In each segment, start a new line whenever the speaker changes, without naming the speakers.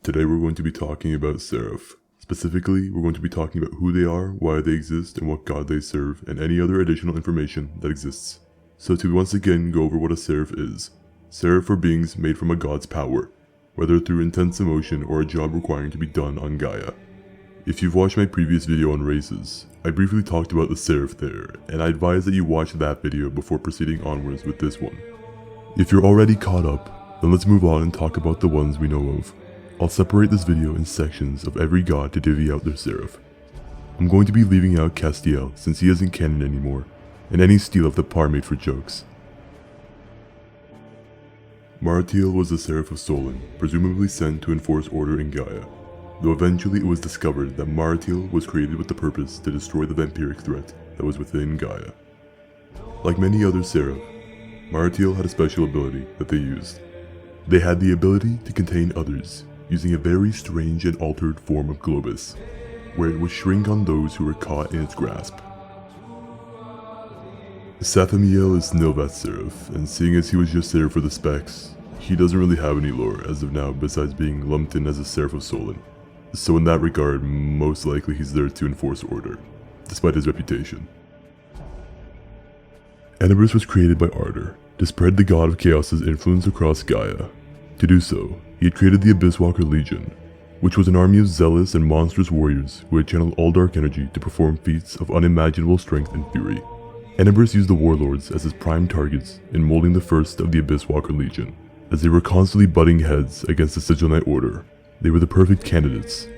Today we're going to be talking about Seraph. Specifically, we're going to be talking about who they are, why they exist, and what god they serve, and any other additional information that exists. So to once again go over what a Seraph is. Seraph are beings made from a god's power, whether through intense emotion or a job requiring to be done on Gaia. If you've watched my previous video on races, I briefly talked about the Seraph there, and I advise that you watch that video before proceeding onwards with this one. If you're already caught up, then let's move on and talk about the ones we know of. I'll separate this video in sections of every god to divvy out their Seraph. I'm going to be leaving out Castiel since he isn't canon anymore, and any steal of the par made for jokes. Marutil was the Seraph of Solon, presumably sent to enforce order in Gaia, though eventually it was discovered that Marutil was created with the purpose to destroy the vampiric threat that was within Gaia. Like many other Seraph, Marutil had a special ability that they used. They had the ability to contain others, using a very strange and altered form of globus, where it would shrink on those who were caught in its grasp. Saphemio is Nilvath's Seraph, and seeing as he was just there for the specs, he doesn't really have any lore as of now besides being lumped in as a Seraph of Solon, so in that regard most likely he's there to enforce order, despite his reputation. Animus was created by Ardor, to spread the god of chaos's influence across Gaia. To do so, he had created the Abysswalker Legion, which was an army of zealous and monstrous warriors who had channeled all dark energy to perform feats of unimaginable strength and fury. Animus used the warlords as his prime targets in molding the first of the Abysswalker Legion. As they were constantly butting heads against the Sigil Knight Order, they were the perfect candidates.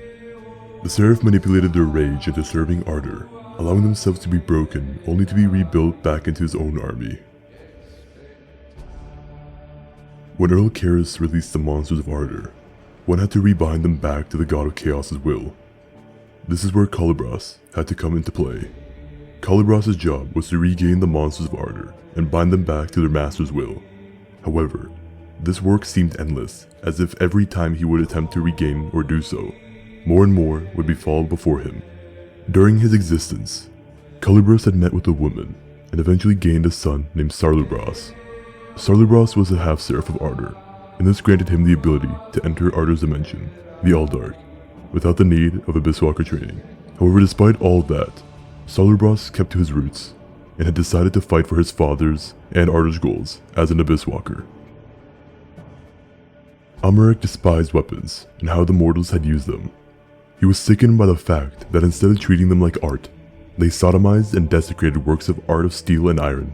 The Seraph manipulated their rage into serving Ardor, allowing themselves to be broken only to be rebuilt back into his own army. When Earl Karis released the monsters of Ardor, one had to rebind them back to the god of chaos's will. This is where Calibras had to come into play. Calibras' job was to regain the monsters of Ardor and bind them back to their master's will. However, this work seemed endless, as if every time he would attempt to regain or do so, more and more would befall before him. During his existence, Calibras had met with a woman and eventually gained a son named Sarlubras. Sarlubras was a half-seraph of Ardor, and this granted him the ability to enter Ardor's dimension, the All-Dark, without the need of Abysswalker training. However, despite all that, Sarlubras kept to his roots, and had decided to fight for his father's and Ardor's goals as an Abysswalker. Amarek despised weapons, and how the mortals had used them. He was sickened by the fact that instead of treating them like art, they sodomized and desecrated works of art of steel and iron.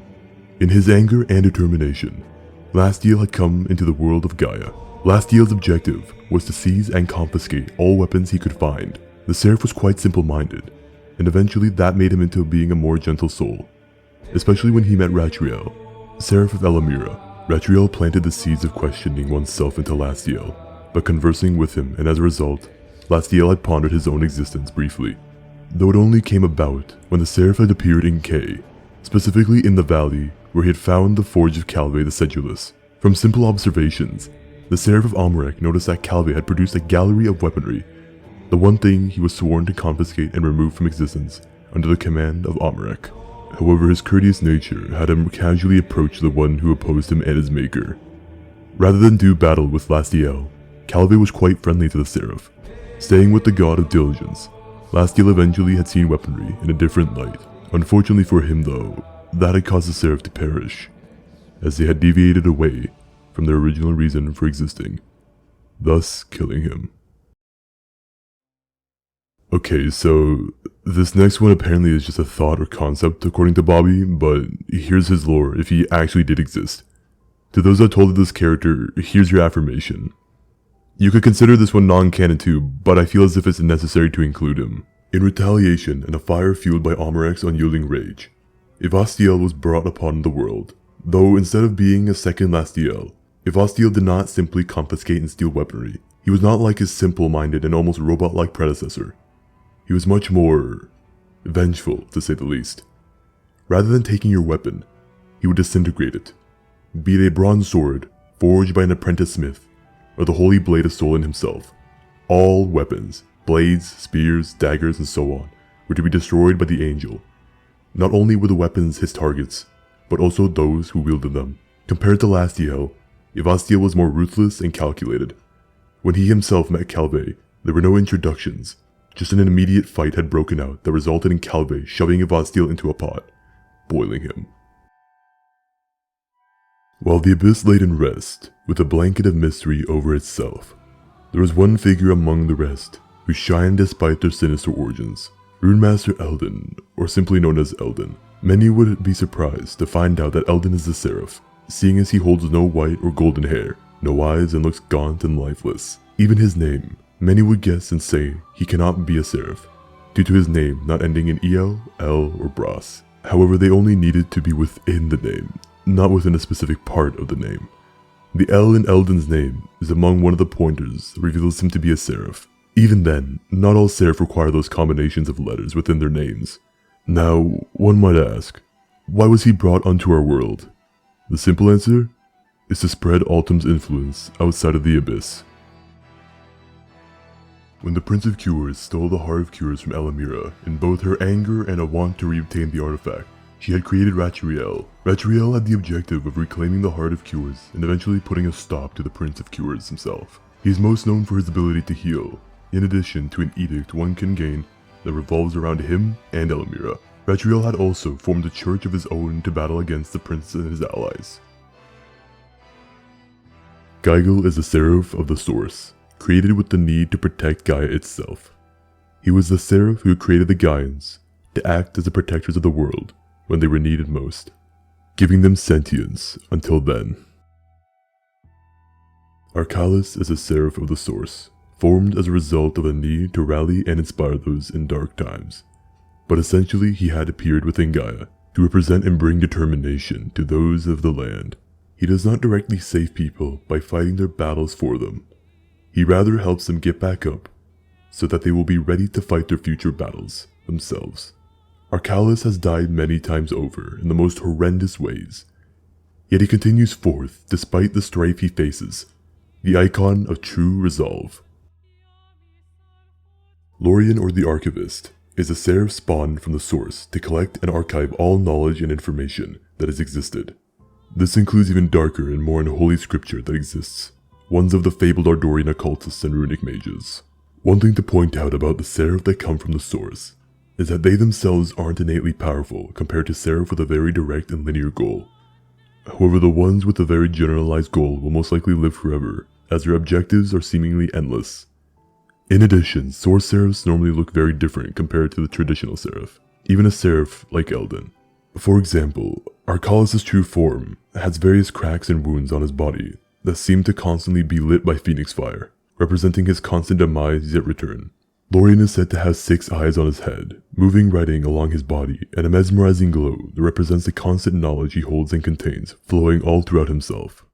In his anger and determination, Ivastiel had come into the world of Gaia. Ivastiel's objective was to seize and confiscate all weapons he could find. The Seraph was quite simple-minded, and eventually that made him into being a more gentle soul, especially when he met Retriel, Seraph of Elamira. Retriel planted the seeds of questioning oneself into Ivastiel, but conversing with him, and as a result, Ivastiel had pondered his own existence briefly, though it only came about when the Seraph had appeared in K, specifically in the valley where he had found the forge of Calvé the Sedulous. From simple observations, the Seraph of Amarek noticed that Calvé had produced a gallery of weaponry, the one thing he was sworn to confiscate and remove from existence under the command of Amarek. However, his courteous nature had him casually approach the one who opposed him and his maker. Rather than do battle with Ivastiel, Calvé was quite friendly to the Seraph, staying with the god of diligence. Ivastiel eventually had seen weaponry in a different light. Unfortunately for him though, that had caused the Seraph to perish, as they had deviated away from their original reason for existing, thus killing him. Okay, so this next one apparently is just a thought or concept according to Bobby, but here's his lore if he actually did exist. To those that told of this character, here's your affirmation. You could consider this one non-canon too, but I feel as if it's necessary to include him. In retaliation and a fire fueled by Amarek's unyielding rage, Ivastiel was brought upon the world. Though instead of being a second Ivastiel, Ivastiel did not simply confiscate and steal weaponry. He was not like his simple-minded and almost robot-like predecessor. He was much more vengeful, to say the least. Rather than taking your weapon, he would disintegrate it. Be it a bronze sword, forged by an apprentice smith, or the holy blade of Solon himself. All weapons, blades, spears, daggers, and so on, were to be destroyed by the angel. Not only were the weapons his targets, but also those who wielded them. Compared to Ivastiel, Ivastiel was more ruthless and calculated. When he himself met Calvé, there were no introductions, just an immediate fight had broken out that resulted in Calvé shoving Ivastiel into a pot, boiling him. While the Abyss laid in rest, with a blanket of mystery over itself, there was one figure among the rest who shined despite their sinister origins, Runemaster Eldon, or simply known as Eldon. Many would be surprised to find out that Eldon is the Seraph, seeing as he holds no white or golden hair, no eyes, and looks gaunt and lifeless. Even his name, many would guess and say he cannot be a Seraph, due to his name not ending in El, L, or Bras. However, they only needed to be within the name, not within a specific part of the name. The L in Eldon's name is among one of the pointers that reveals him to be a Seraph. Even then, not all Seraph require those combinations of letters within their names. Now, one might ask, why was he brought onto our world? The simple answer is to spread Altum's influence outside of the Abyss. When the Prince of Cures stole the Heart of Cures from Elamira, in both her anger and a want to reobtain the artifact, she had created Retriel. Retriel had the objective of reclaiming the Heart of Cures and eventually putting a stop to the Prince of Cures himself. He is most known for his ability to heal, in addition to an edict one can gain that revolves around him and Elamira. Retriel had also formed a church of his own to battle against the prince and his allies. Gygal is the Seraph of the Source, created with the need to protect Gaia itself. He was the Seraph who created the Gaians to act as the protectors of the world when they were needed most, giving them sentience until then. Archivist is a Seraph of the Source, formed as a result of a need to rally and inspire those in dark times. But essentially he had appeared within Gaia to represent and bring determination to those of the land. He does not directly save people by fighting their battles for them. He rather helps them get back up so that they will be ready to fight their future battles themselves. Archivist has died many times over in the most horrendous ways, yet he continues forth despite the strife he faces, the icon of true resolve. Lorien, or the Archivist, is a Seraph spawned from the Source to collect and archive all knowledge and information that has existed. This includes even darker and more unholy scripture that exists, ones of the fabled Ardorian occultists and runic mages. One thing to point out about the Seraph that come from the Source is that they themselves aren't innately powerful compared to Seraph with a very direct and linear goal. However, the ones with a very generalized goal will most likely live forever, as their objectives are seemingly endless. In addition, Source Seraphs normally look very different compared to the traditional Seraph, even a Seraph like Eldon. For example, Archivist's true form has various cracks and wounds on his body that seem to constantly be lit by phoenix fire, representing his constant demise yet return. Lorien is said to have 6 eyes on his head, moving writing along his body, and a mesmerizing glow that represents the constant knowledge he holds and contains, flowing all throughout himself.